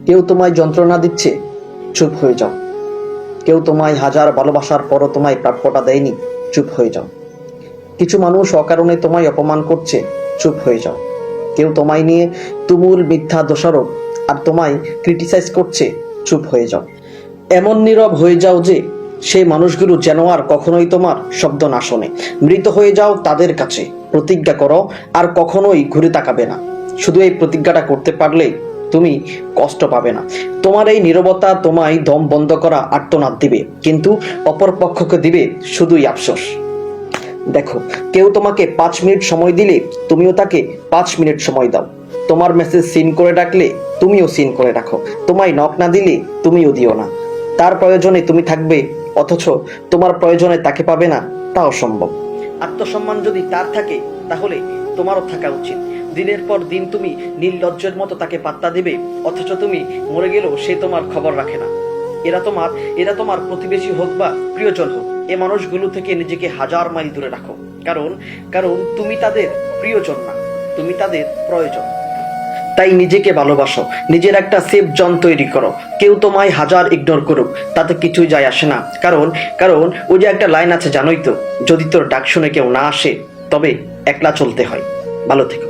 কেউ তোমায় যন্ত্রণা দিচ্ছে, চুপ হয়ে যাও। কেউ তোমায় হাজার ভালোবাসার পরও তোমায় প্রাপ্যটা দেয়নি, চুপ হয়ে যাও। কিছু মানুষ অকারণে তোমায় অপমান করছে, চুপ হয়ে যাও। কেউ তোমায় নিয়ে তুমুল মিথ্যা দোষারোপ আর তোমায় ক্রিটিসাইজ করছে, চুপ হয়ে যাও। এমন নীরব হয়ে যাও যে সেই মানুষগুলো যেন আর কখনোই তোমার শব্দ না শোনে। মৃত হয়ে যাও তাদের কাছে, প্রতিজ্ঞা করো আর কখনোই ঘুরে তাকাবে না। শুধু এই প্রতিজ্ঞাটা করতে পারলেই তুমি কষ্ট পাবে না। তোমার এই নীরবতা তোমায় দম বন্ধ করা আর্তনাদ দিবে, কিন্তু অপর পক্ষকে দিবে শুধুই আফসোস। দেখো, কেউ তোমাকে 5 মিনিট সময় দিলে তুমিও তাকে 5 মিনিট সময় দাও। তোমার মেসেজ সিন করে ডাকলে তুমিও সিন করে রাখো। তোমায় নক না দিলে তুমিও দিও না। তার প্রয়োজনে তুমি থাকবে, অথচ তোমার প্রয়োজনে তাকে পাবে না, তা অসম্ভব। আত্মসম্মান যদি তার থাকে তাহলে তোমারও থাকা উচিত। দিনের পর দিন তুমি নির্লজ্জের মতো তাকে পাত্তা দেবে, অথচ তুমি মরে গেলেও সে তোমার খবর রাখে না। এরা তোমার প্রতিবেশী হোক বা প্রিয়জন হোক, এ মানুষগুলো থেকে নিজেকে হাজার মাইল দূরে রাখো। কারণ কারণ তুমি তাদের প্রিয়জন না, তুমি তাদের প্রয়োজন। তাই নিজেকে ভালোবাসো, নিজের একটা সেফ জোন তৈরি করো। কেউ তোমায় হাজার ইগনোর করুক, তাতে কিছুই যায় আসে না। কারণ কারণ ওই যে একটা লাইন আছে জানোই তো, যদি তোর ডাক শুনে কেউ না আসে তবে একলা চলতে হয়। ভালো থেকো।